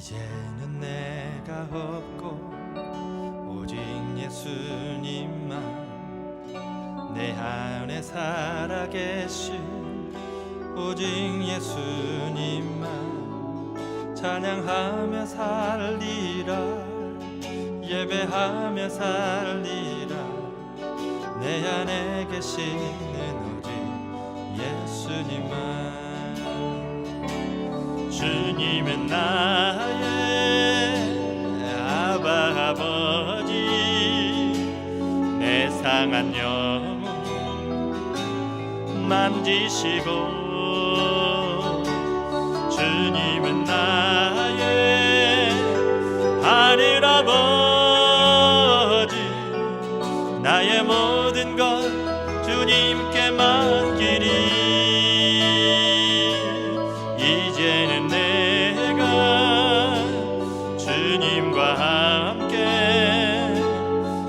이제는 내가 없고 오직 예수님만 내 안에 살아계신 오직 예수님만 찬양하며 살리라 예배하며 살리라 내 안에 계시는 오직 예수님만 주님은 나의 아바 아버지 내 상한 영혼 만지시고 주님은 나의 하늘 아버지 나의 모든 것 주님께 맡기리 이제는 내가 주님과 함께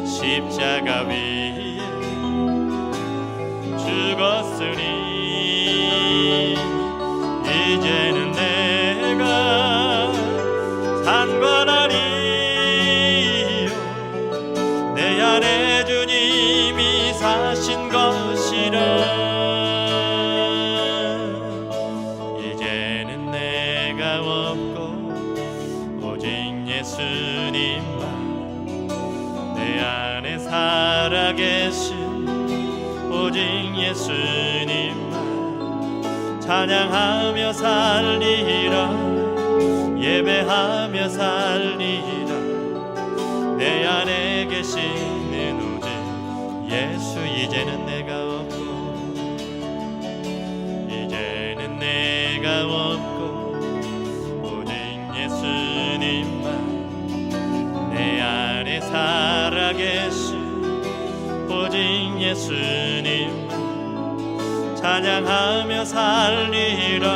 십자가 위에 죽었으니 이제는 내가 산관하리요 내 안에 주님이 사신 것이라 이제는 내가 없고 오직 예수님만 내 안에 살아계신 오직 예수님만 찬양하며 살리라 예배하며 살리라 내 안에 계시는 오직 예수 이제는 내가 없고 이제는 내가 없고 오직 예수님만 내 안에 살아계신 오직 예수님만 찬양하며 살리라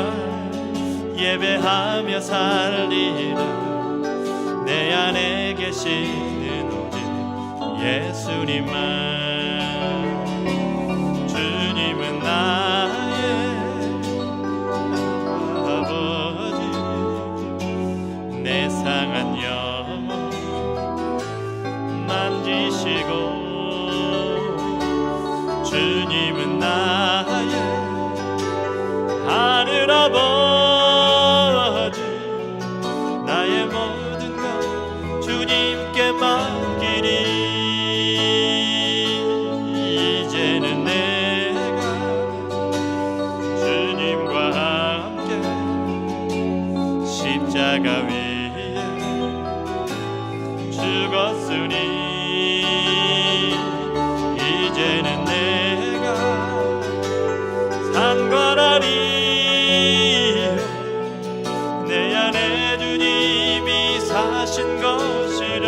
예배하며 살리라 내 안에 계시는 오직 예수님만 주님은 나의 아버지 내 상한 영혼 만지시고 주님은 나의 하늘 아버지 나의 모든 것 주님께 맡기리 이제는 내가 주님과 함께 십자가 위에 죽었으니 이제는 내가 산관하리 내 안에 주님이 사신 것이라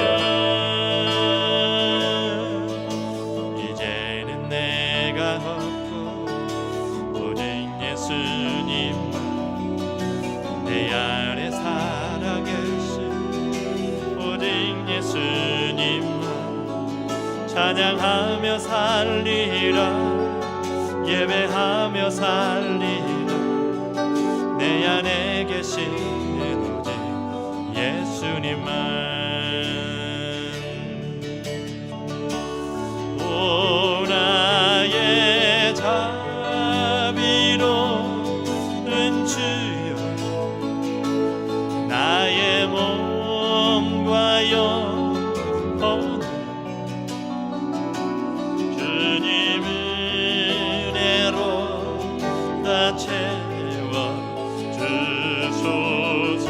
이제는 내가 없고 오직 예수님만 내 안에 살아계신 오직 예수님만 찬양하며 살리라 예배하며 살리라 내 안에 계시는 오직 예수님만 오 나의 자비로운 주여 나의 몸과 영혼 주님 은혜로 다 채워 주소서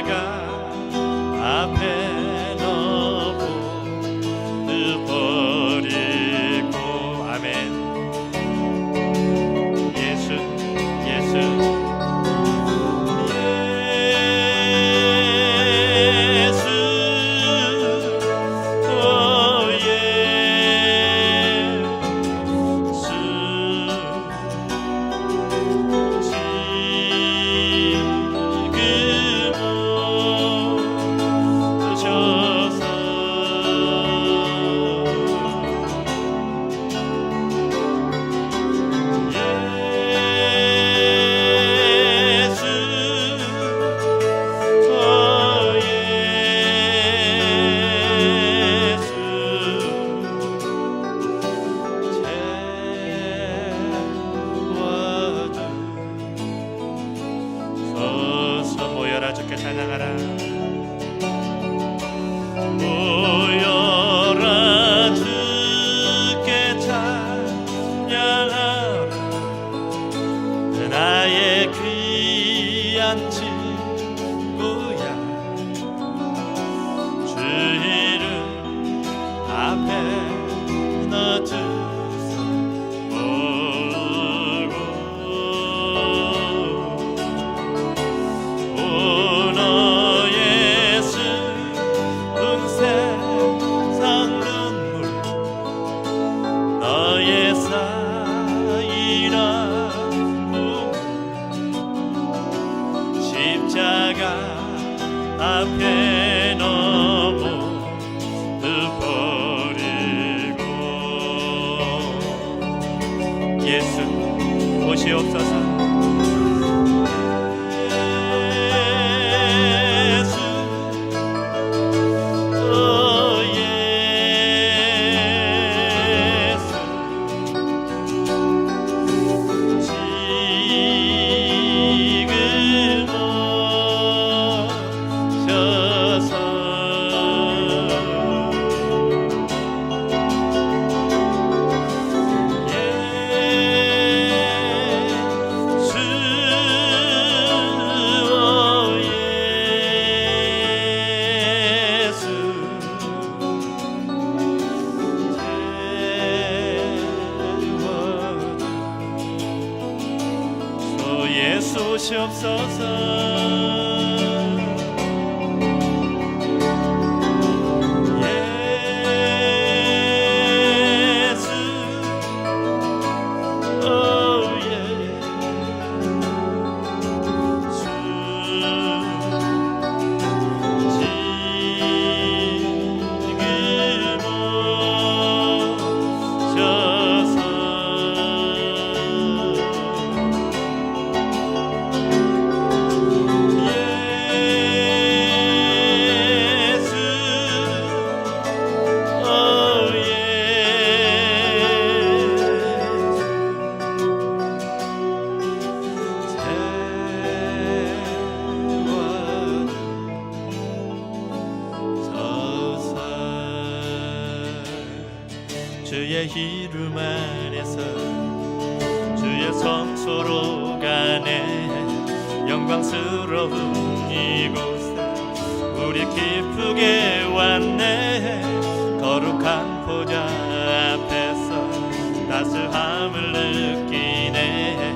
십자가 앞에 너무 버리고 아멘. 예수 예수 주께 찬양하라. 모여라 주께 찬양하라. 나의 귀한 친구야. 주 이름 앞에 넣어주소. 십자가 앞에 너무 버리고 예수 오시옵소서. 예수 오시옵소서. 예수 오 예수 주의 이름 안에서 주의 성소로 가네. 영광스러운 이곳에 우리 기쁘게 왔네. 거룩한 보좌 앞에서 따스함을 느끼네.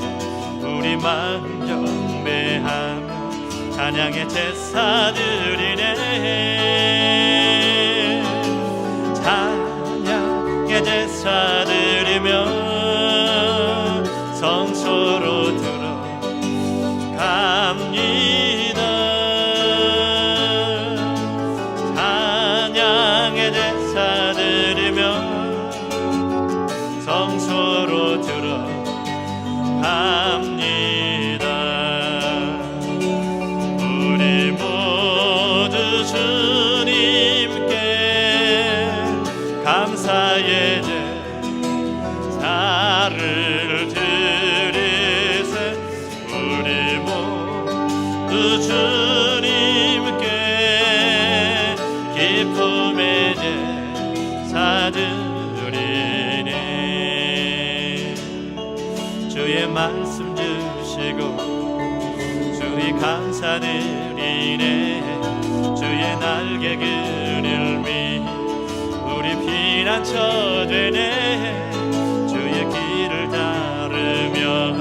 우리 마음 경배하며 찬양의 제사 드리네. 찬양의 제사 드리며 성소로 들어갑니다. 찬양의 제사 드리며 성소로 들어갑니다. 우리 모두 주님께 감사의 제사를 드리세. 우리 모두 주님께 기쁨의 제사 드리네. 주의 말씀 주시고 주의 감사드리네. 날개 그늘미 우리 피난처 되네. 주의 길을 따르며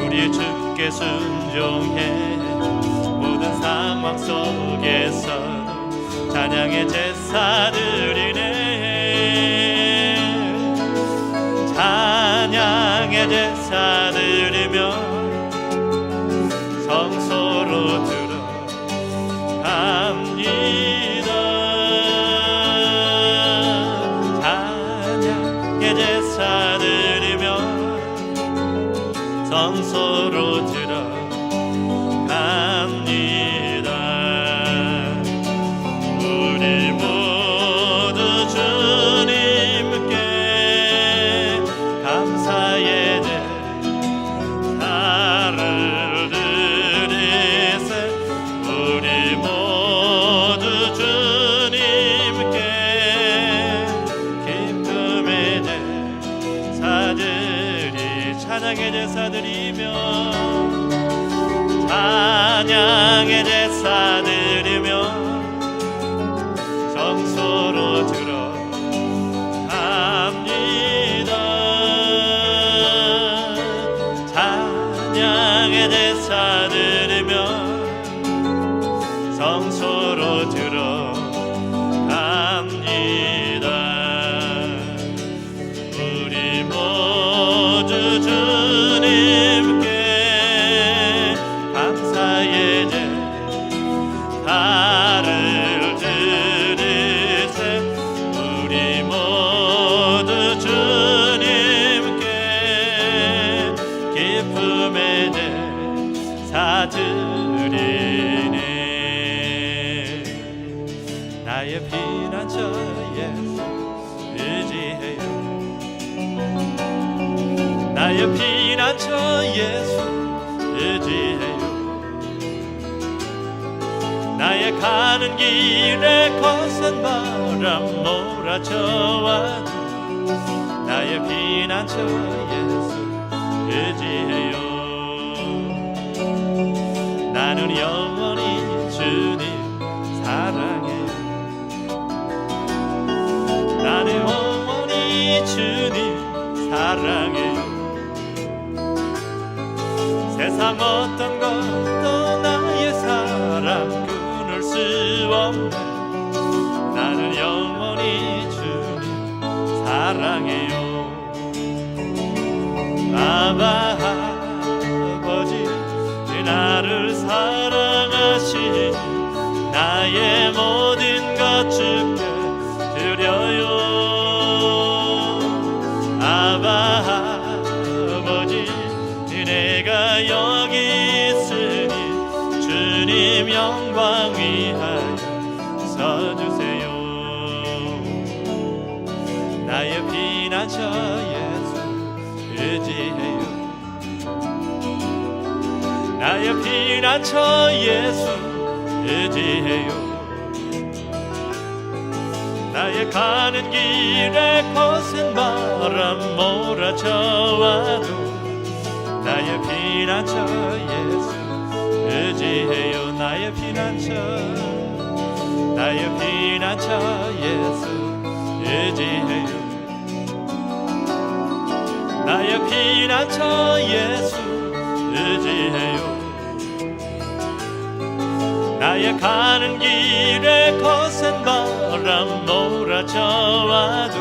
우리 주께 순종해. 모든 상황 속에서도 찬양의 제사 드리네. 찬양의 제사 드리며 성소로 들어갑니다. 찬양의 제사 드리며 성소로 들어갑니다. 우리 모두 주님께 감사의 제사를 드리세. 우리 모두 주님께 기쁨의 제사드리 찬양의 제사드리며 찬양의 제사드리며 성소로 들어갑니다. 찬양의 제사드리며 성소로 들어갑니다. 우리 모두 주님께 감사의 제사를 드리세. 우리 모두 주님께 기쁨의 제사 드리네. 나의 피난처 예수 의지해요. 나의 피난처 예수 의지해요. 나의 가는 길에 거센 바람 몰아쳐와도 나의 피난처 예수 의지해요. 나는 영원히 주님 사랑해요. 나는 영원히 주님 사랑해요. 세상 어떤 것도 나의 사랑 끊을 수 없네. 나는 영원히 주님 사랑해요. 아바 아버지 나를 사랑하시니 나의 모든 것 주께 드려요. 아바 아버지 내가 여기 있으니 주님 영광 위하여 서주세요. 나의 피난처 예수 의지해요. 나의 피난처 예수 의지해요. 나의 가는 길에 거센 바람 몰아쳐와도 나의 피난처 예수 의지해요. 나의 피난처 나의 피난처 예수 의지해요. 나의 피난처 예수 의지해요. 나의 가는 길에 거센 바람 몰아쳐와도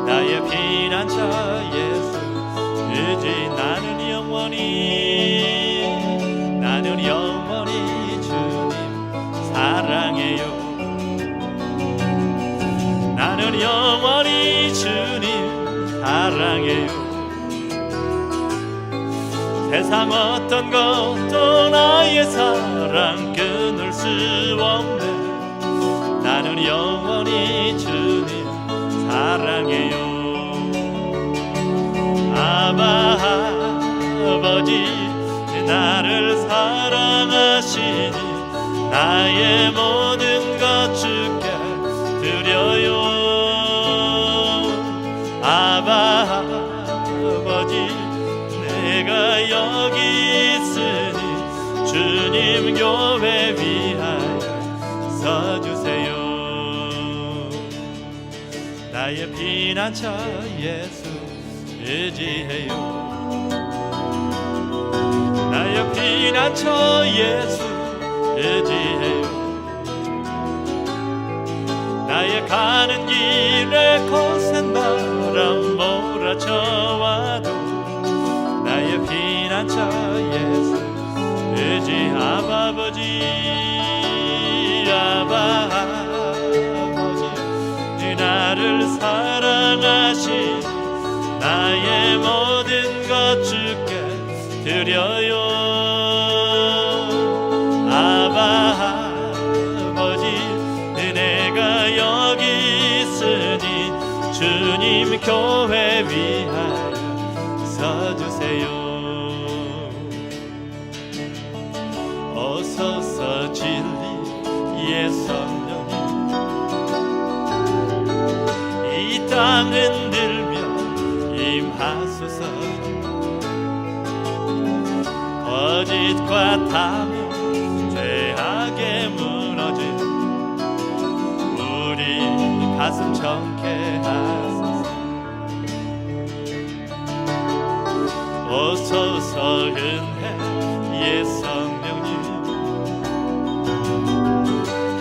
나의 피난처 예수 의지. 나는 영원히 주님 사랑해요. 나는 영원히 주님 사랑해요. 세상 어떤 것도 나의 사랑 끊을 수 없네. 나는 영원히 주님 사랑해요. 아바 아버지 나를 사랑하시니 나의 모든 것 주께 드려요. 아바 아버지 내가 여기 있으니 주님 교회 위하여 나의 피난처 예수 의지해요. 나의 피난처 예수 의지해요. 나의 가는 길에 거센 바람 몰아쳐와도 나의 피난처 예수 의지. 아바 아버지 아바 아버지 나를 사랑하신 나의 모든 것 주께 드려요. 아바 아버지 내가 여기 있으니 주님 교회 위하여 서주세요. 오소서 진리의 성령님 이 땅 흔들며 임하소서. 거짓과 탐욕 죄악에 무너진 우리 가슴 정케 하소서. 오소서 은혜의 성령님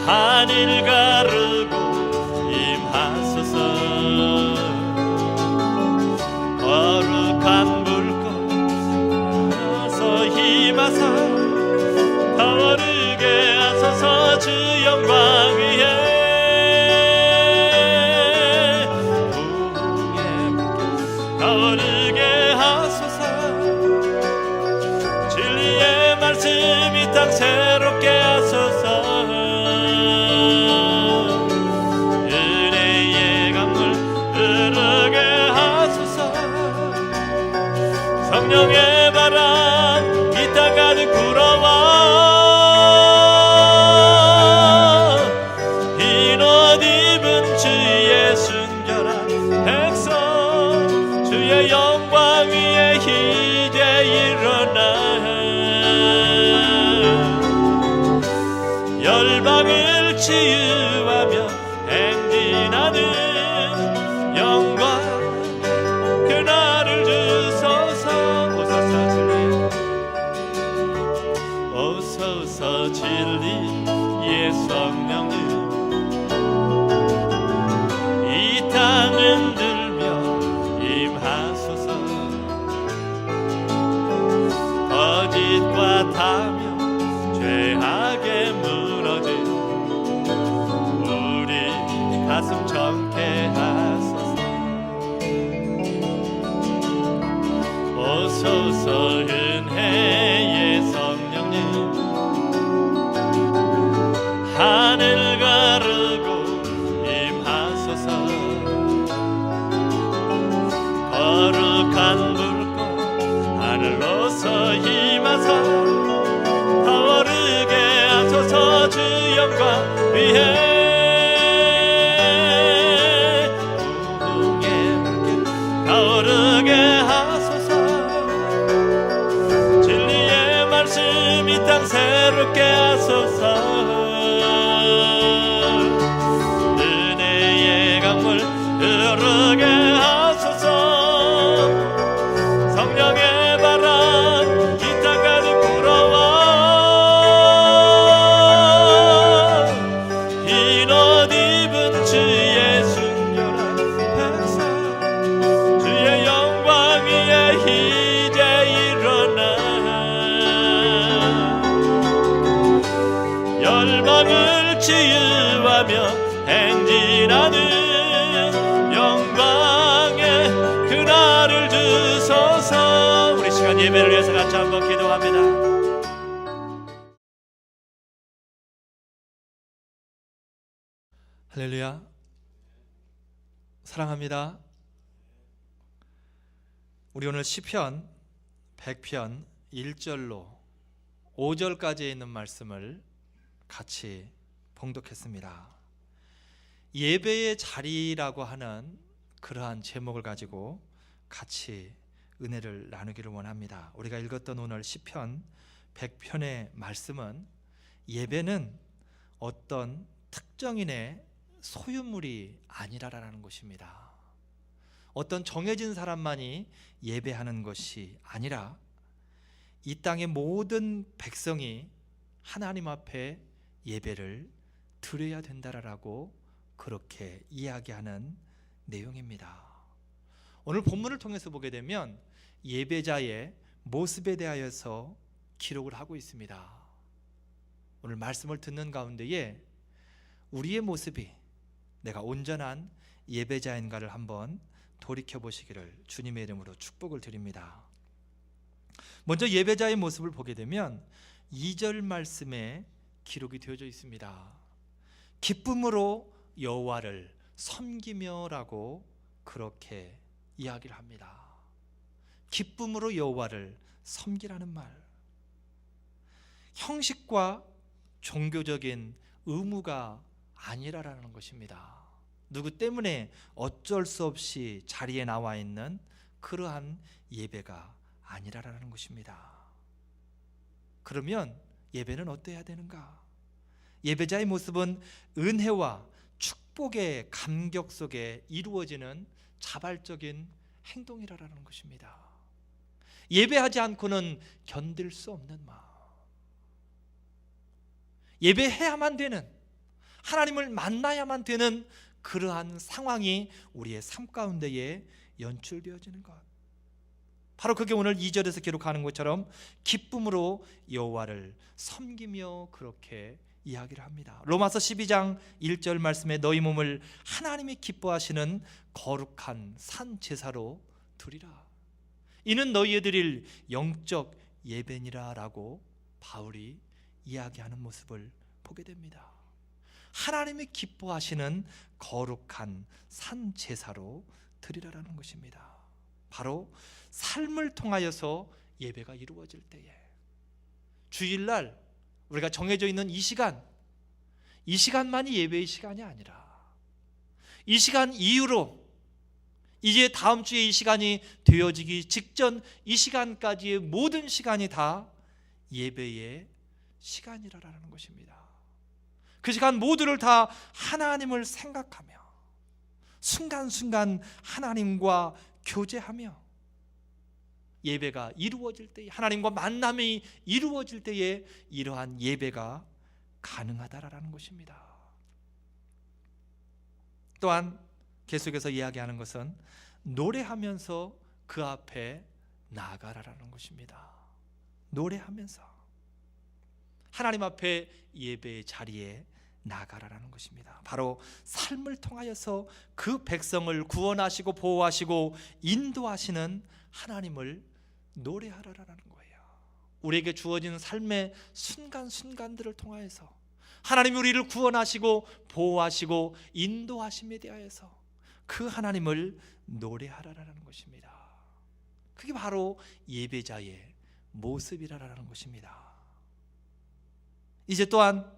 하늘 가르고 임하소서. 거룩한 불꽃 나서 힘하사 타오르게 하소서. 주 영광 위에 부흥의 물결 타오르게 하소서. 진리의 말씀 이 땅 새롭게 하소서. 은혜의 강물 흐르게 하소서. 성령의 바람 이 땅 가득 불어와 흰 옷 입은 주의 순결한 백성 주의 영광 위에 이제 일어나 열방을 치유하며 행진하는 영광 그날을 주소서. 오소서 진리의 성령님 이 땅 흔들며 임하소서. 거짓과 탐욕 죄악에 무너진 우리 가슴 정케 하소서. 오소서 은혜의 성령님 하늘 가르고 임하소서. 거룩한 불꽃 하늘로서 임하사 타오르게 하소서. 주 영광 위에 부흥의 물결 타오르게 하소서. 진리의 말씀 이 땅 새롭게 하소서. 은혜의 강물 흐르게 하소서. 성령의 바람 이 땅 가득 불어와 흰 옷 입은 주의 순결한 백성 주의 영광 위에 이제 일어나 열방을 치유하며 행진하는 영광의 그날을 주소서. 우리 시간 예배를 위해서 같이 한번 기도합니다. 할렐루야. 사랑합니다. 우리 오늘 시편 100편 1절로 5절까지에 있는 말씀을 같이 봉독했습니다. 예배의 자리라고 하는 그러한 제목을 가지고 같이 은혜를 나누기를 원합니다. 우리가 읽었던 오늘 시편 100편의 말씀은 예배는 어떤 특정인의 소유물이 아니라라는 것입니다. 어떤 정해진 사람만이 예배하는 것이 아니라 이 땅의 모든 백성이 하나님 앞에 예배를 드려야 된다라고 그렇게 이야기하는 내용입니다. 오늘 본문을 통해서 보게 되면 예배자의 모습에 대하여서 기록을 하고 있습니다. 오늘 말씀을 듣는 가운데에 우리의 모습이 내가 온전한 예배자인가를 한번 돌이켜 보시기를 주님의 이름으로 축복을 드립니다. 먼저 예배자의 모습을 보게 되면 2절 말씀에 기록이 되어져 있습니다. 기쁨으로 여호와를 섬기며라고 그렇게 이야기를 합니다. 기쁨으로 여호와를 섬기라는 말, 형식과 종교적인 의무가 아니라라는 것입니다. 누구 때문에 어쩔 수 없이 자리에 나와 있는 그러한 예배가 아니라라는 것입니다. 그러면 예배는 어떠해야 되는가? 예배자의 모습은 은혜와 축복의 감격 속에 이루어지는 자발적인 행동이라는 것입니다. 예배하지 않고는 견딜 수 없는 마음, 예배해야만 되는, 하나님을 만나야만 되는 그러한 상황이 우리의 삶 가운데에 연출되어지는 것, 바로 그게 오늘 2절에서 기록하는 것처럼 기쁨으로 여호와를 섬기며 그렇게 이야기를 합니다. 로마서 12장 1절 말씀에 너희 몸을 하나님이 기뻐하시는 거룩한 산 제사로 드리라, 이는 너희의 드릴 영적 예배니라 라고 바울이 이야기하는 모습을 보게 됩니다. 하나님이 기뻐하시는 거룩한 산 제사로 드리라라는 것입니다. 바로 삶을 통하여서 예배가 이루어질 때에, 주일날 우리가 정해져 있는 이 시간만이 예배의 시간이 아니라 이 시간 이후로 이제 다음 주에 이 시간이 되어지기 직전 이 시간까지의 모든 시간이 다 예배의 시간이라는 것입니다. 그 시간 모두를 다 하나님을 생각하며 순간순간 하나님과 교제하며 예배가 이루어질 때에, 하나님과 만남이 이루어질 때에 이러한 예배가 가능하다라는 것입니다. 또한 계속해서 이야기하는 것은 노래하면서 그 앞에 나아가라라는 것입니다. 노래하면서 하나님 앞에 예배의 자리에 나아가라라는 것입니다. 바로 삶을 통하여서 그 백성을 구원하시고 보호하시고 인도하시는 하나님을 노래하라라는 거예요. 우리에게 주어진 삶의 순간순간들을 통하여서 하나님이 우리를 구원하시고 보호하시고 인도하심에 대하여서 그 하나님을 노래하라라는 것입니다. 그게 바로 예배자의 모습이라라는 것입니다. 이제 또한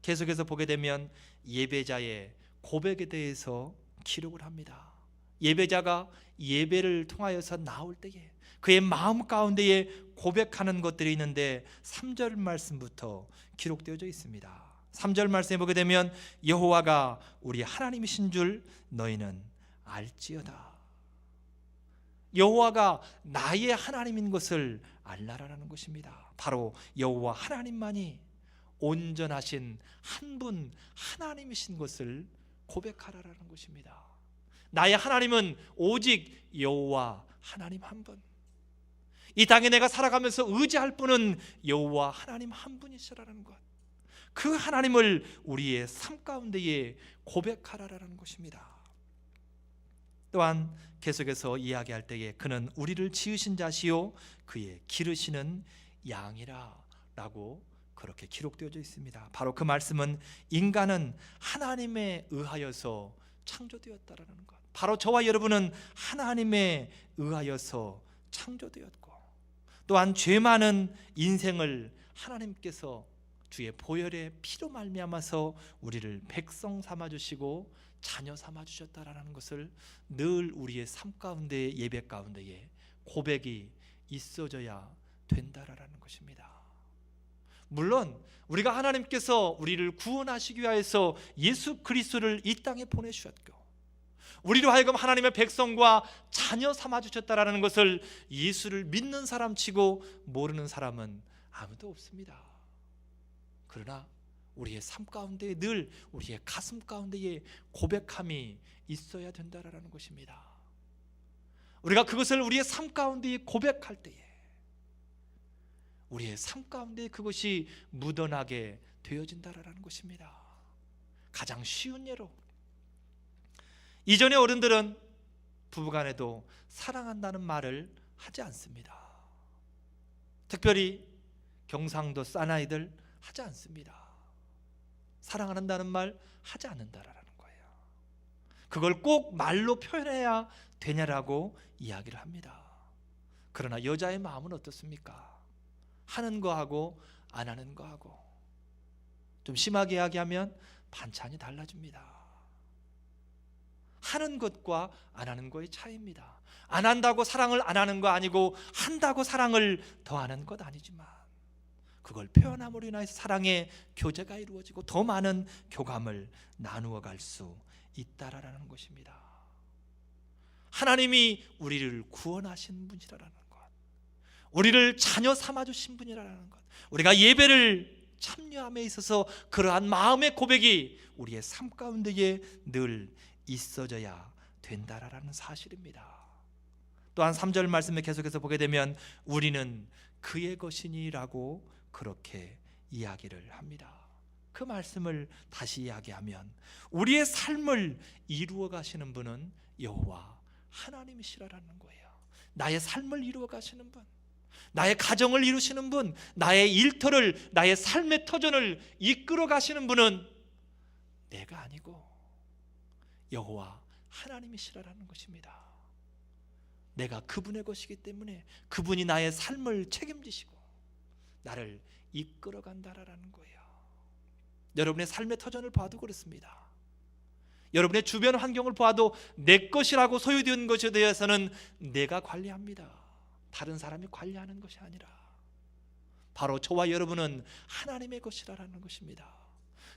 계속해서 보게 되면 예배자의 고백에 대해서 기록을 합니다. 예배자가 예배를 통하여서 나올 때에 그의 마음 가운데에 고백하는 것들이 있는데 3절 말씀부터 기록되어져 있습니다. 3절 말씀에 보게 되면 여호와가 우리 하나님이신 줄 너희는 알지어다. 여호와가 나의 하나님인 것을 알라라는 것입니다. 바로 여호와 하나님만이 온전하신 한 분 하나님이신 것을 고백하라라는 것입니다. 나의 하나님은 오직 여호와 하나님 한 분, 이 땅에 내가 살아가면서 의지할 분은 여호와 하나님 한 분이시라는 것, 그 하나님을 우리의 삶 가운데에 고백하라라는 것입니다. 또한 계속해서 이야기할 때에 그는 우리를 지으신 자시요 그의 기르시는 양이라 라고 그렇게 기록되어져 있습니다. 바로 그 말씀은 인간은 하나님에 의하여서 창조되었다라는 것, 바로 저와 여러분은 하나님에 의하여서 창조되었고, 또한 죄 많은 인생을 하나님께서 주의 보혈의 피로 말미암아서 우리를 백성 삼아주시고 자녀 삼아주셨다라는 것을 늘 우리의 삶 가운데, 예배 가운데에 고백이 있어져야 된다라는 것입니다. 물론 우리가 하나님께서 우리를 구원하시기 위하여서 예수 그리스도를 이 땅에 보내주셨고 우리로 하여금 하나님의 백성과 자녀 삼아주셨다라는 것을 예수를 믿는 사람 치고 모르는 사람은 아무도 없습니다. 그러나 우리의 삶 가운데 늘 우리의 가슴 가운데에 고백함이 있어야 된다라는 것입니다. 우리가 그것을 우리의 삶 가운데 고백할 때에 우리의 삶 가운데 그것이 묻어나게 되어진다라는 것입니다. 가장 쉬운 예로 이전의 어른들은 부부간에도 사랑한다는 말을 하지 않습니다. 특별히 경상도 사나이들 하지 않습니다. 사랑한다는 말 하지 않는다라는 거예요. 그걸 꼭 말로 표현해야 되냐라고 이야기를 합니다. 그러나 여자의 마음은 어떻습니까? 하는 거하고 안 하는 거하고 좀 심하게 이야기하면 반찬이 달라집니다. 하는 것과 안 하는 거의 차이입니다. 안 한다고 사랑을 안 하는 거 아니고 한다고 사랑을 더하는 것 아니지만 그걸 표현함으로 인해서 사랑의 교제가 이루어지고 더 많은 교감을 나누어 갈 수 있다라는 것입니다. 하나님이 우리를 구원하신 분이라는 것, 우리를 자녀 삼아주신 분이라는 것, 우리가 예배를 참여함에 있어서 그러한 마음의 고백이 우리의 삶 가운데에 늘 있어져야 된다라는 사실입니다. 또한 3절 말씀에 계속해서 보게 되면 우리는 그의 것이니라고 그렇게 이야기를 합니다. 그 말씀을 다시 이야기하면 우리의 삶을 이루어 가시는 분은 여호와 하나님이시라는 거예요. 나의 삶을 이루어 가시는 분, 나의 가정을 이루시는 분, 나의 일터를, 나의 삶의 터전을 이끌어 가시는 분은 내가 아니고 여호와 하나님이시라는 것입니다. 내가 그분의 것이기 때문에 그분이 나의 삶을 책임지시고 나를 이끌어 간다라는 거예요. 여러분의 삶의 터전을 봐도 그렇습니다. 여러분의 주변 환경을 봐도 내 것이라고 소유된 것에 대해서는 내가 관리합니다. 다른 사람이 관리하는 것이 아니라 바로 저와 여러분은 하나님의 것이라는 것입니다.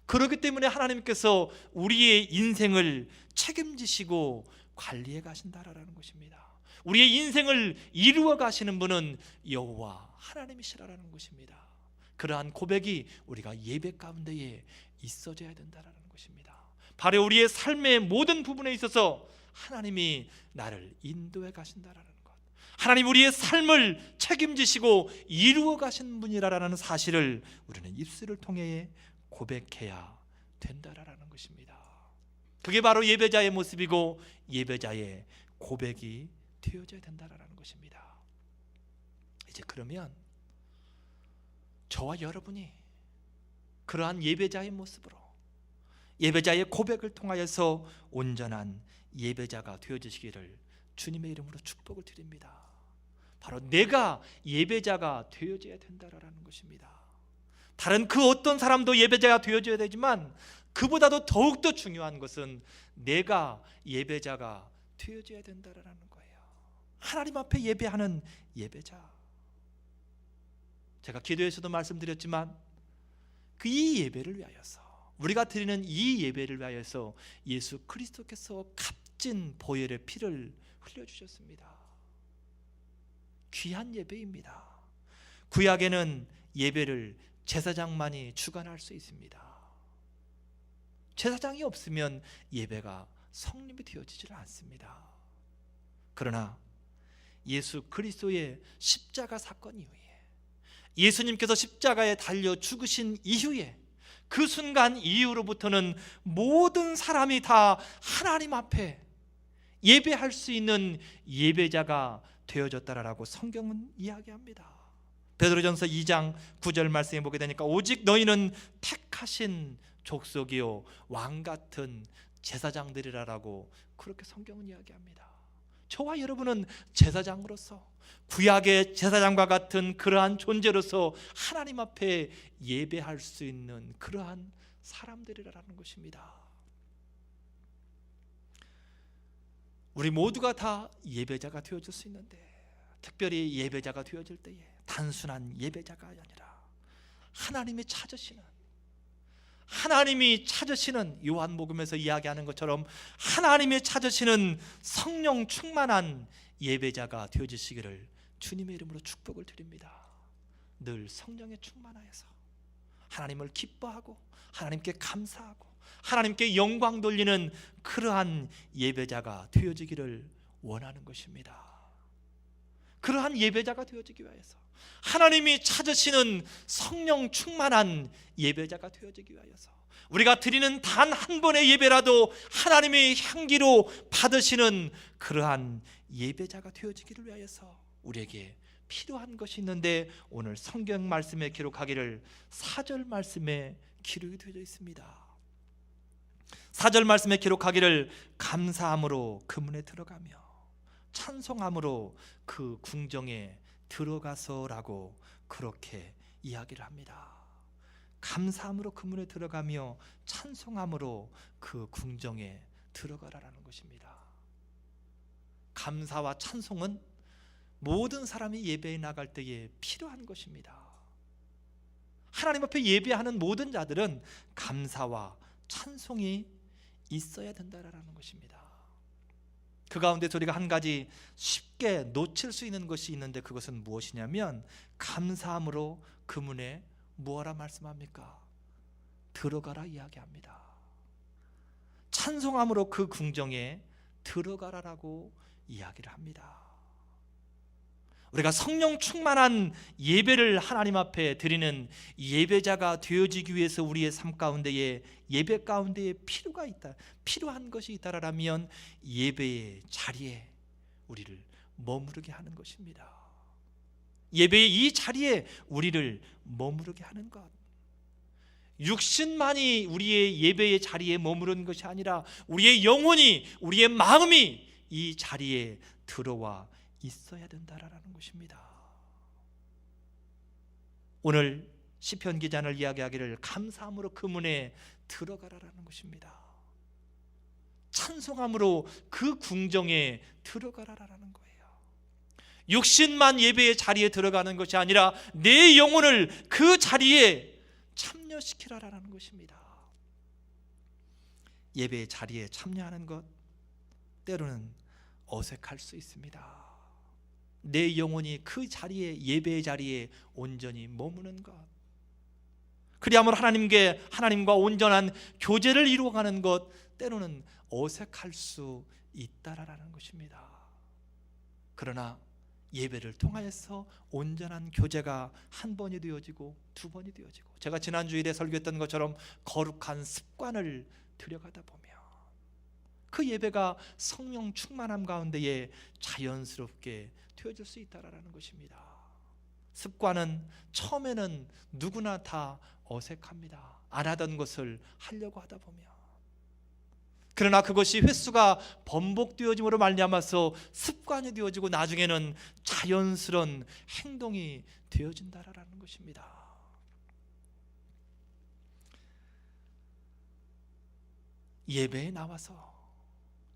그렇기 때문에 하나님께서 우리의 인생을 책임지시고 관리해 가신다라는 것입니다. 우리의 인생을 이루어 가시는 분은 여호와 하나님이시라는 것입니다. 그러한 고백이 우리가 예배 가운데에 있어져야 된다라는 것입니다. 바로 우리의 삶의 모든 부분에 있어서 하나님이 나를 인도해 가신다라는 것, 하나님 우리의 삶을 책임지시고 이루어 가신 분이라는 사실을 우리는 입술을 통해 고백해야 된다라는 것입니다. 그게 바로 예배자의 모습이고 예배자의 고백이 되어져야 된다라는 것입니다. 이제 그러면 저와 여러분이 그러한 예배자의 모습으로 예배자의 고백을 통하여서 온전한 예배자가 되어지시기를 주님의 이름으로 축복을 드립니다. 바로 내가 예배자가 되어져야 된다라는 것입니다. 다른 그 어떤 사람도 예배자가 되어져야 되지만 그보다도 더욱더 중요한 것은 내가 예배자가 되어져야 된다라는 거예요. 하나님 앞에 예배하는 예배자. 제가 기도에서도 말씀드렸지만 그 이 예배를 위하여서 우리가 드리는 이 예배를 위하여서 예수 그리스도께서 값진 보혈의 피를 흘려주셨습니다. 귀한 예배입니다. 구약에는 예배를 제사장만이 주관할 수 있습니다. 제사장이 없으면 예배가 성립이 되어지질 않습니다. 그러나 예수 그리스도의 십자가 사건 이후에 예수님께서 십자가에 달려 죽으신 이후에 그 순간 이후로부터는 모든 사람이 다 하나님 앞에 예배할 수 있는 예배자가 되어졌다라고 성경은 이야기합니다. 베드로전서 2장 9절 말씀에 보게 되니까 오직 너희는 택하신 족속이요 왕같은 제사장들이라고 그렇게 성경은 이야기합니다. 저와 여러분은 제사장으로서 구약의 제사장과 같은 그러한 존재로서 하나님 앞에 예배할 수 있는 그러한 사람들이라는 것입니다. 우리 모두가 다 예배자가 되어질 수 있는데 특별히 예배자가 되어질 때에 단순한 예배자가 아니라 하나님이 찾으시는 요한복음에서 이야기하는 것처럼 하나님이 찾으시는 성령 충만한 예배자가 되어주시기를 주님의 이름으로 축복을 드립니다. 늘 성령에 충만하여서 하나님을 기뻐하고 하나님께 감사하고 하나님께 영광 돌리는 그러한 예배자가 되어지기를 원하는 것입니다. 그러한 예배자가 되어지기 위해서, 하나님이 찾으시는 성령 충만한 예배자가 되어지기 위해서, 우리가 드리는 단 한 번의 예배라도 하나님의 향기로 받으시는 그러한 예배자가 되어지기를 위하여서 우리에게 필요한 것이 있는데, 오늘 성경 말씀에 기록하기를 4절 말씀에 기록이 되어 있습니다. 4절 말씀에 기록하기를 감사함으로 그 문에 들어가며 찬송함으로 그 궁정에 들어가서라고 그렇게 이야기를 합니다. 감사함으로 그 문에 들어가며 찬송함으로 그 궁정에 들어가라라는 것입니다. 감사와 찬송은 모든 사람이 예배에 나갈 때에 필요한 것입니다. 하나님 앞에 예배하는 모든 자들은 감사와 찬송이 있어야 된다라는 것입니다. 그 가운데서 우리가 한 가지 쉽게 놓칠 수 있는 것이 있는데, 그것은 무엇이냐면 감사함으로 그 문에 무엇라 말씀합니까? 들어가라 이야기합니다. 찬송함으로 그 궁정에 들어가라라고 이야기를 합니다. 우리가 성령 충만한 예배를 하나님 앞에 드리는 예배자가 되어지기 위해서 우리의 삶 가운데에, 예배 가운데에 필요가 있다, 필요한 것이 있다라면 예배의 자리에 우리를 머무르게 하는 것입니다. 예배의 이 자리에 우리를 머무르게 하는 것, 육신만이 우리의 예배의 자리에 머무르는 것이 아니라 우리의 영혼이, 우리의 마음이 이 자리에 들어와 있어야 된다라는 것입니다. 오늘 시편 기자를 이야기하기를 감사함으로 그 문에 들어가라라는 것입니다. 찬송함으로 그 궁정에 들어가라라는 거예요. 육신만 예배의 자리에 들어가는 것이 아니라 내 영혼을 그 자리에 참여시키라라는 것입니다. 예배의 자리에 참여하는 것, 때로는 어색할 수 있습니다. 내 영혼이 그 자리에, 예배의 자리에 온전히 머무는 것, 그리하면 하나님과 온전한 교제를 이루어가는 것, 때로는 어색할 수 있다라는 것입니다. 그러나 예배를 통하여서 온전한 교제가 한 번이 되어지고 두 번이 되어지고, 제가 지난 주일에 설교했던 것처럼 거룩한 습관을 들여가다 보면 그 예배가 성령 충만함 가운데에 자연스럽게 되어질 수 있다라는 것입니다. 습관은 처음에는 누구나 다 어색합니다. 안 하던 것을 하려고 하다 보면, 그러나 그것이 횟수가 번복되어짐으로 말미암아서 습관이 되어지고 나중에는 자연스러운 행동이 되어진다라는 것입니다. 예배에 나와서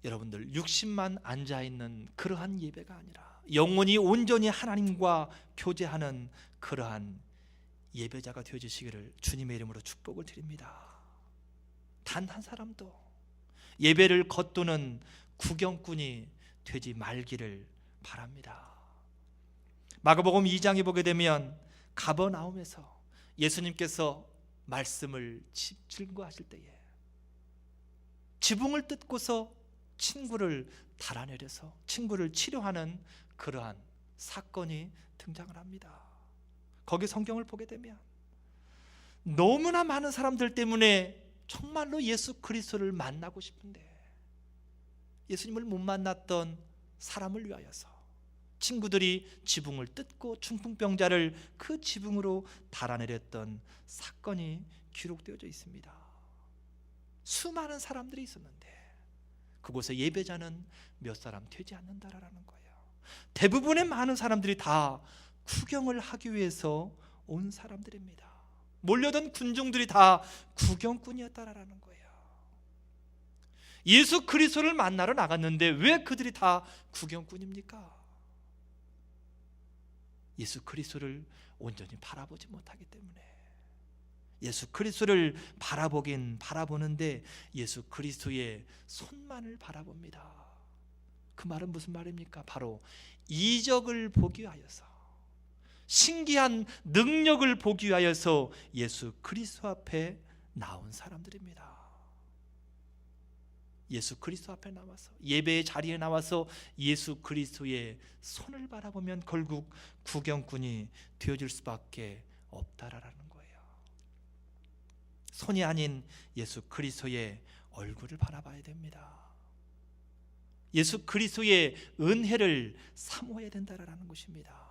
여러분들 육신만 앉아있는 그러한 예배가 아니라 영혼이 온전히 하나님과 교제하는 그러한 예배자가 되어주시기를 주님의 이름으로 축복을 드립니다. 단 한 사람도 예배를 겉도는 구경꾼이 되지 말기를 바랍니다. 마가복음 2장에 보게 되면 가버나움에서 예수님께서 말씀을 증거하실 때에 지붕을 뜯고서 친구를 달아내려서 친구를 치료하는 그러한 사건이 등장을 합니다. 거기 성경을 보게 되면 너무나 많은 사람들 때문에 정말로 예수 그리스도를 만나고 싶은데 예수님을 못 만났던 사람을 위하여서 친구들이 지붕을 뜯고 중풍병자를 그 지붕으로 달아내렸던 사건이 기록되어져 있습니다. 수많은 사람들이 있었는데 그곳에 예배자는 몇 사람 되지 않는다라는 거예요. 대부분의 많은 사람들이 다 구경을 하기 위해서 온 사람들입니다. 몰려든 군중들이 다 구경꾼이었다라는 거예요. 예수 그리스도를 만나러 나갔는데 왜 그들이 다 구경꾼입니까? 예수 그리스도를 온전히 바라보지 못하기 때문에, 예수 그리스도를 바라보는데 예수 그리스도의 손만을 바라봅니다. 그 말은 무슨 말입니까? 바로 이적을 보기 위하여서, 신기한 능력을 보기 위하여서 예수 그리스도 앞에 나온 사람들입니다. 예수 그리스도 앞에 나와서, 예배의 자리에 나와서 예수 그리스도의 손을 바라보면 결국 구경꾼이 되어질 수밖에 없다라는 거예요. 손이 아닌 예수 그리스도의 얼굴을 바라봐야 됩니다. 예수 그리스도의 은혜를 사모해야 된다라는 것입니다.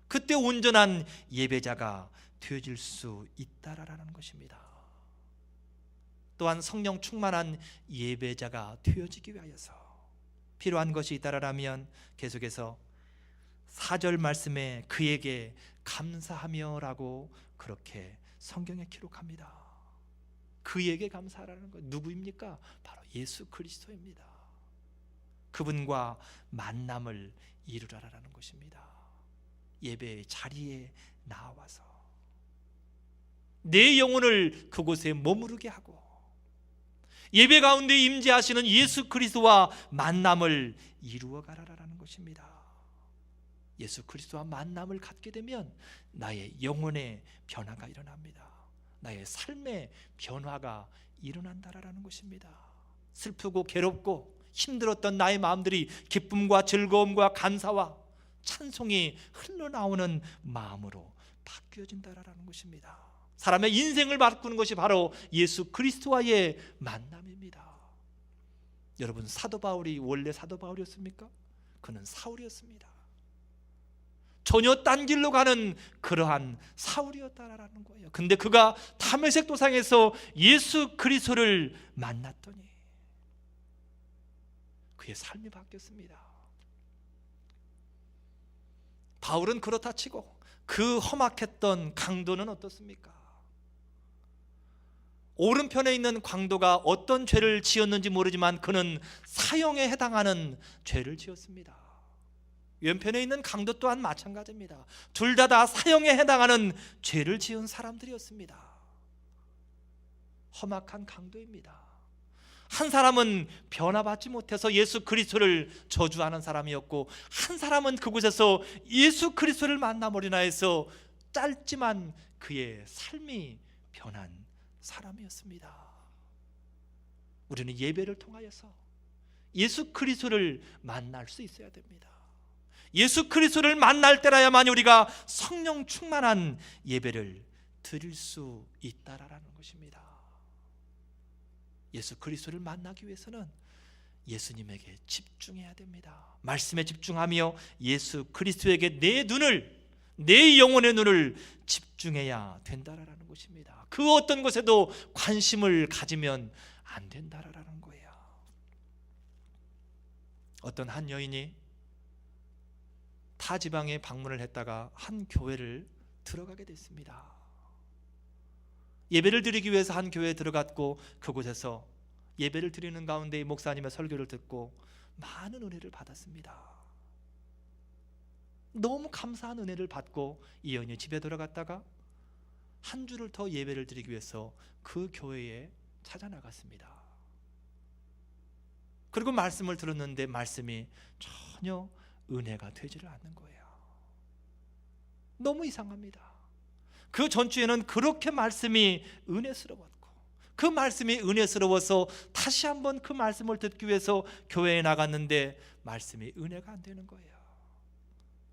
그때 온전한 예배자가 되어질 수 있다라는 것입니다. 또한 성령 충만한 예배자가 되어지기 위하여서 필요한 것이 있다라면 계속해서 4절 말씀에 그에게 감사하며 라고 그렇게 성경에 기록합니다. 그에게 감사하라는 것, 누구입니까? 바로 예수 그리스도입니다. 그분과 만남을 이루라라는 것입니다. 예배의 자리에 나와서 내 영혼을 그곳에 머무르게 하고 예배 가운데 임재하시는 예수 그리스도와 만남을 이루어 가라라는 것입니다. 예수 그리스도와 만남을 갖게 되면 나의 영혼의 변화가 일어납니다. 나의 삶의 변화가 일어난다라는 것입니다. 슬프고 괴롭고 힘들었던 나의 마음들이 기쁨과 즐거움과 감사와 찬송이 흘러나오는 마음으로 바뀌어진다라는 것입니다. 사람의 인생을 바꾸는 것이 바로 예수 그리스도와의 만남입니다. 여러분, 사도 바울이 원래 사도 바울이었습니까? 그는 사울이었습니다. 전혀 딴 길로 가는 그러한 사울이었다라는 거예요. 근데 그가 다메섹 도상에서 예수 그리스도를 만났더니 그의 삶이 바뀌었습니다. 바울은 그렇다 치고 그 험악했던 강도는 어떻습니까? 오른편에 있는 강도가 어떤 죄를 지었는지 모르지만 그는 사형에 해당하는 죄를 지었습니다. 왼편에 있는 강도 또한 마찬가지입니다. 둘 다 사형에 해당하는 죄를 지은 사람들이었습니다. 험악한 강도입니다. 한 사람은 변화받지 못해서 예수 그리스도를 저주하는 사람이었고, 한 사람은 그곳에서 예수 그리스도를 만나버리나 해서 짧지만 그의 삶이 변한 사람이었습니다. 우리는 예배를 통하여서 예수 그리스도를 만날 수 있어야 됩니다. 예수 그리스도를 만날 때라야만 우리가 성령 충만한 예배를 드릴 수 있다라는 것입니다. 예수 그리스도를 만나기 위해서는 예수님에게 집중해야 됩니다. 말씀에 집중하며 예수 그리스도에게 내 영혼의 눈을 집중해야 된다라는 것입니다. 그 어떤 것에도 관심을 가지면 안 된다라는 거예요. 어떤 한 여인이 타 지방에 방문을 했다가 한 교회를 들어가게 됐습니다. 예배를 드리기 위해서 한 교회에 들어갔고, 그곳에서 예배를 드리는 가운데 이 목사님의 설교를 듣고 많은 은혜를 받았습니다. 너무 감사한 은혜를 받고 이 여인이 집에 들어갔다가 한 주를 더 예배를 드리기 위해서 그 교회에 찾아 나갔습니다. 그리고 말씀을 들었는데 말씀이 전혀 은혜가 되지를 않는 거예요. 너무 이상합니다. 그 전주에는 그렇게 말씀이 은혜스러웠고, 그 말씀이 은혜스러워서 다시 한번 그 말씀을 듣기 위해서 교회에 나갔는데 말씀이 은혜가 안 되는 거예요.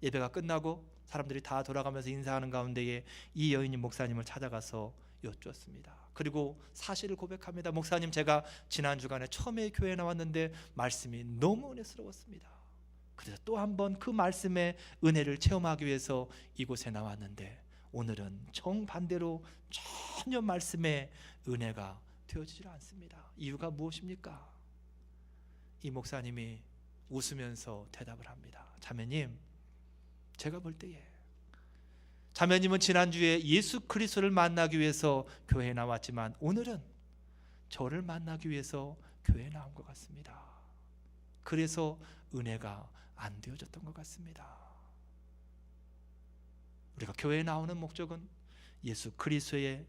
예배가 끝나고 사람들이 다 돌아가면서 인사하는 가운데에 이 여인이 목사님을 찾아가서 여쭈었습니다. 그리고 사실을 고백합니다. 목사님, 제가 지난 주간에 처음에 교회에 나왔는데 말씀이 너무 은혜스러웠습니다. 그래서 또 한 번 그 말씀의 은혜를 체험하기 위해서 이곳에 나왔는데 오늘은 정반대로 전혀 말씀의 은혜가 되어지질 않습니다. 이유가 무엇입니까? 이 목사님이 웃으면서 대답을 합니다. 자매님, 제가 볼 때에 자매님은 지난주에 예수 그리스도를 만나기 위해서 교회에 나왔지만 오늘은 저를 만나기 위해서 교회에 나온 것 같습니다. 그래서 은혜가 안 되어졌던 것 같습니다. 우리가 교회에 나오는 목적은 예수 그리스도의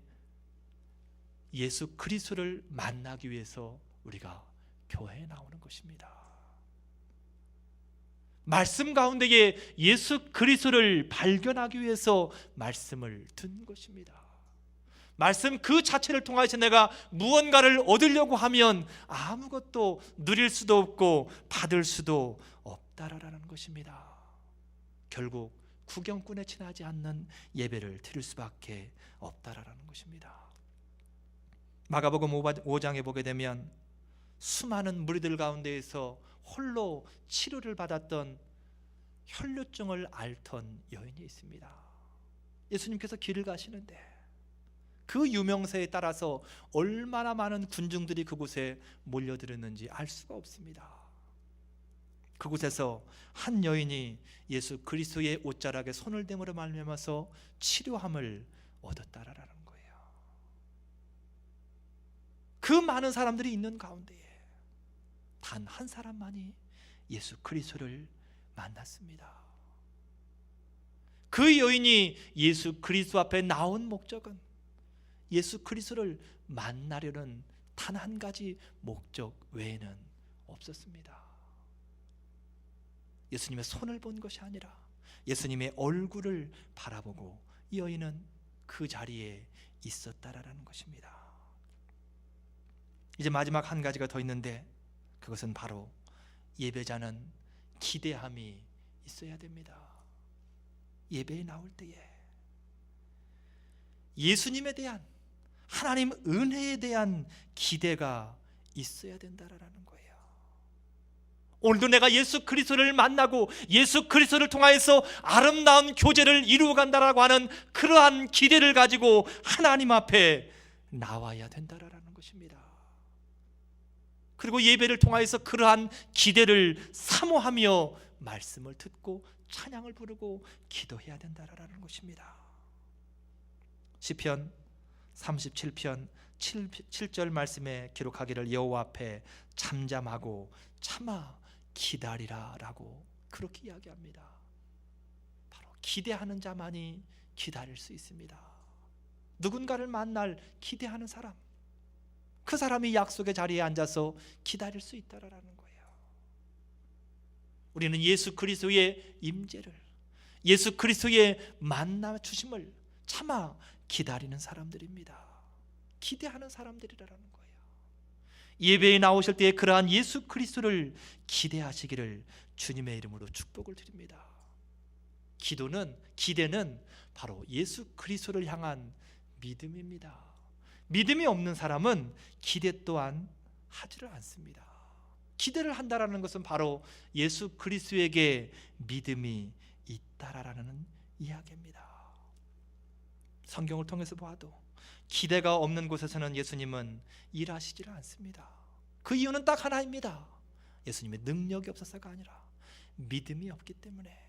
예수 그리스도를 만나기 위해서 우리가 교회에 나오는 것입니다. 말씀 가운데에 예수 그리스도를 발견하기 위해서 말씀을 듣는 것입니다. 말씀 그 자체를 통해서 내가 무언가를 얻으려고 하면 아무것도 누릴 수도 없고 받을 수도 없다라는 것입니다. 결국 구경꾼에 지나지 않는 예배를 드릴 수밖에 없다라는 것입니다. 마가복음 5장에 보게 되면 수많은 무리들 가운데에서 홀로 치료를 받았던 혈루증을 앓던 여인이 있습니다. 예수님께서 길을 가시는데 그 유명세에 따라서 얼마나 많은 군중들이 그곳에 몰려들었는지 알 수가 없습니다. 그곳에서 한 여인이 예수 그리스도의 옷자락에 손을 대므로 말미암아서 치료함을 얻었다라는 거예요. 그 많은 사람들이 있는 가운데에 단 한 사람만이 예수 그리스도를 만났습니다. 그 여인이 예수 그리스도 앞에 나온 목적은 예수 그리스도를 만나려는 단 한 가지 목적 외에는 없었습니다. 예수님의 손을 본 것이 아니라 예수님의 얼굴을 바라보고 이 여인은 그 자리에 있었다라는 것입니다. 이제 마지막 한 가지가 더 있는데 그것은 바로 예배자는 기대함이 있어야 됩니다. 예배에 나올 때에 예수님에 대한 하나님 은혜에 대한 기대가 있어야 된다라는 거예요. 오늘도 내가 예수 그리스도를 만나고 예수 그리스도를 통하여서 아름다운 교제를 이루어 간다라고 하는 그러한 기대를 가지고 하나님 앞에 나와야 된다라는 것입니다. 그리고 예배를 통하여서 그러한 기대를 사모하며 말씀을 듣고 찬양을 부르고 기도해야 된다라는 것입니다. 시편 37편 7절 말씀에 기록하기를 여호와 앞에 잠잠하고 참아 기다리라 라고 그렇게 이야기합니다. 바로 기대하는 자만이 기다릴 수 있습니다. 누군가를 만날 기대하는 사람, 그 사람이 약속의 자리에 앉아서 기다릴 수 있다라는 거예요. 우리는 예수 그리스도의 임재를, 예수 그리스도의 만나 주심을 참아 기다리는 사람들입니다. 기대하는 사람들이라는 거예요. 예배에 나오실 때에 그러한 예수 그리스도를 기대하시기를 주님의 이름으로 축복을 드립니다. 기대는 바로 예수 그리스도를 향한 믿음입니다. 믿음이 없는 사람은 기대 또한 하지를 않습니다. 기대를 한다라는 것은 바로 예수 그리스도에게 믿음이 있다라는 이야기입니다. 성경을 통해서 보아도 기대가 없는 곳에서는 예수님은 일하시질 않습니다. 그 이유는 딱 하나입니다. 예수님의 능력이 없어서가 아니라 믿음이 없기 때문에.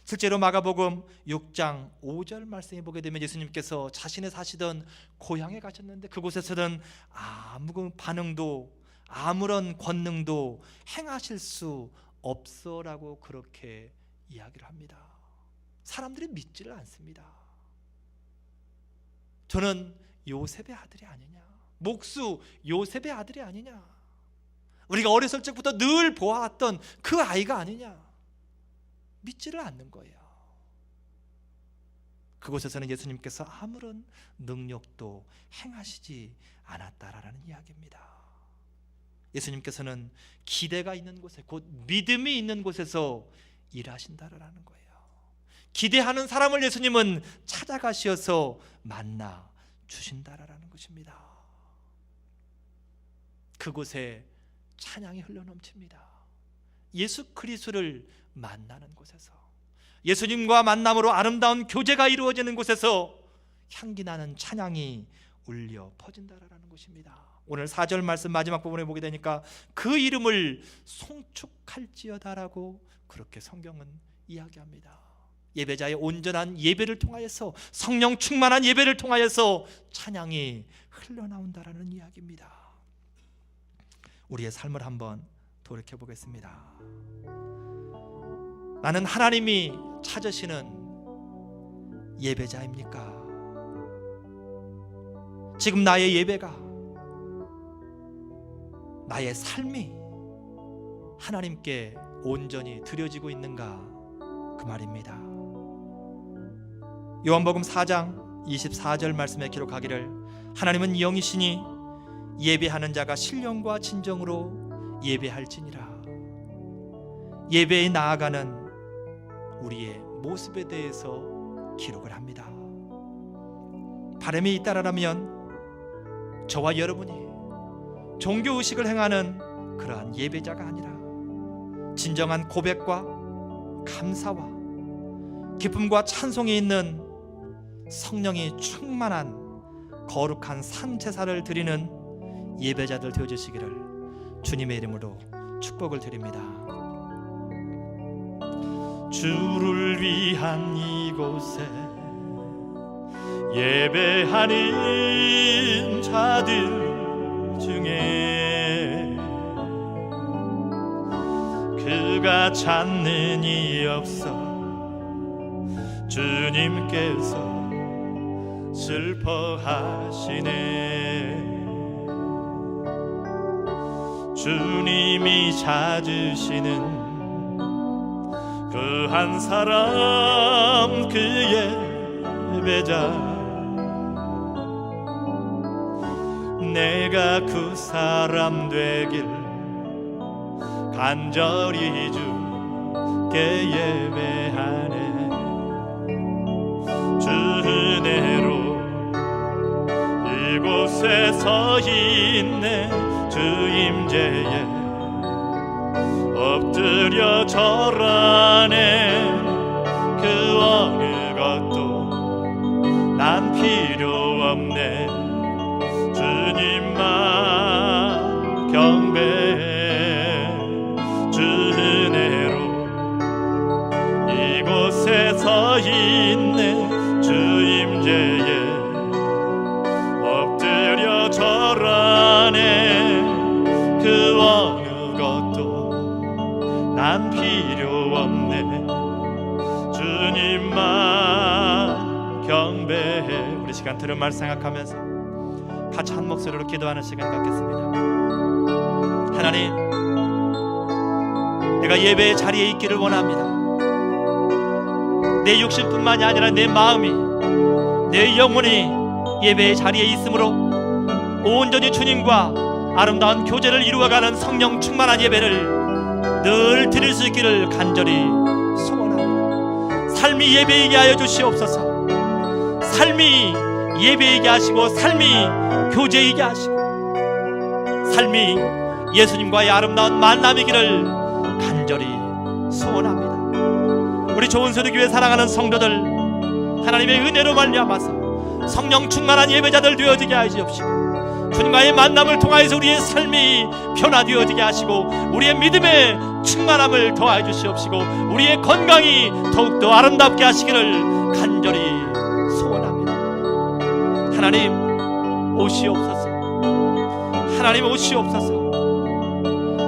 실제로 마가복음 6장 5절 말씀에 보게 되면 예수님께서 자신의 사시던 고향에 가셨는데 그곳에서는 아무 반응도 아무런 권능도 행하실 수 없어라고 그렇게 이야기를 합니다. 사람들이 믿지를 않습니다. 저는 요셉의 아들이 아니냐, 목수 요셉의 아들이 아니냐, 우리가 어렸을 적부터 늘 보아왔던 그 아이가 아니냐, 믿지를 않는 거예요. 그곳에서는 예수님께서 아무런 능력도 행하시지 않았다라는 이야기입니다. 예수님께서는 기대가 있는 곳에, 곧 믿음이 있는 곳에서 일하신다라는 거예요. 기대하는 사람을 예수님은 찾아가시어서 만나 주신다라는 것입니다. 그곳에 찬양이 흘러넘칩니다. 예수 그리스도를 만나는 곳에서, 예수님과 만남으로 아름다운 교제가 이루어지는 곳에서 향기 나는 찬양이 울려 퍼진다라는 것입니다. 오늘 4절 말씀 마지막 부분에 보게 되니까 그 이름을 송축할지어다라고 그렇게 성경은 이야기합니다. 예배자의 온전한 예배를 통하여서, 성령 충만한 예배를 통하여서 찬양이 흘러나온다라는 이야기입니다. 우리의 삶을 한번 돌이켜 보겠습니다. 나는 하나님이 찾으시는 예배자입니까? 지금 나의 예배가, 나의 삶이 하나님께 온전히 드려지고 있는가, 그 말입니다. 요한복음 4장 24절 말씀에 기록하기를 하나님은 영이시니 예배하는 자가 신령과 진정으로 예배할지니라. 예배에 나아가는 우리의 모습에 대해서 기록을 합니다. 바람이 잇따르라면 저와 여러분이 종교의식을 행하는 그러한 예배자가 아니라 진정한 고백과 감사와 기쁨과 찬송이 있는 성령이 충만한 거룩한 산제사를 드리는 예배자들 되어주시기를 주님의 이름으로 축복을 드립니다. 주를 위한 이곳에 예배하는 자들 중에 그가 찾는 이 없어 주님께서 슬퍼하시네. 주님이 찾으시는 그 한 사람, 그의 예배자, 내가 그 사람 되길 간절히 주께 예배하네. 주 은혜로 이곳에 서 있네. 주 임재에 엎드려 절하네. 그 어느 것도 난 필요 없네. 주님만 경배해. 주 은혜로 이곳에 서 있네. 주 임재에 엎드려 절하네. 그 어느 것도 난 필요 없네. 주님만 경배해. 우리 시간 들은 말 생각하면서 같이 한 목소리로 기도하는 시간 갖겠습니다. 하나님, 내가 예배의 자리에 있기를 원합니다. 내 육신뿐만이 아니라 내 마음이, 내 영혼이 예배의 자리에 있으므로 온전히 주님과 아름다운 교제를 이루어가는 성령 충만한 예배를 늘 드릴 수 있기를 간절히 소원합니다. 삶이 예배이게 하여 주시옵소서. 삶이 예배이게 하시고, 삶이 교제이게 하시고, 삶이 예수님과의 아름다운 만남이기를 간절히 소원합니다. 우리 좋은소리교회 사랑하는 성도들, 하나님의 은혜로 말미암아서 성령 충만한 예배자들 되어지게 하시옵시고, 주님과의 만남을 통하여서 우리의 삶이 변화되어지게 하시고, 우리의 믿음의 충만함을 더하여 주시옵시고, 우리의 건강이 더욱더 아름답게 하시기를 간절히 소원합니다. 하나님 오시옵소서. 하나님 오시옵소서.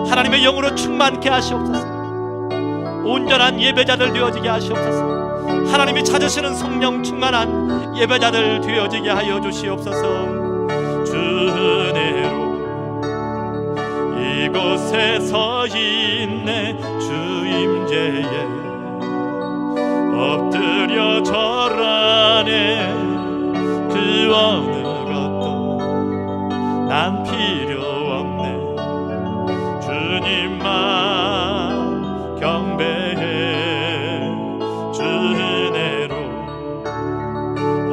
하나님의 영으로 충만케 하시옵소서. 온전한 예배자들 되어지게 하시옵소서. 하나님이 찾으시는 성령 충만한 예배자들 되어지게 하여 주시옵소서. 주 은혜로 이곳에 서 있네. 주 임재에 엎드려 절하네. 그 어느 것도 난 필요 없네. 주님만 경배해. 주 은혜로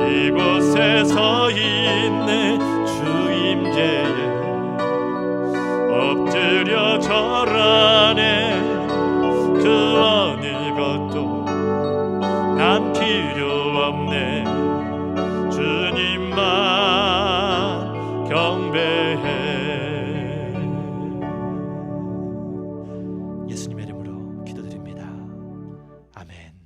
이곳에 서 있네. 주 임재에 엎드려 절하네. 그 어느 것도 난 필요 없네. 주님만 경배해. 예수님의 이름으로 기도드립니다. 아멘.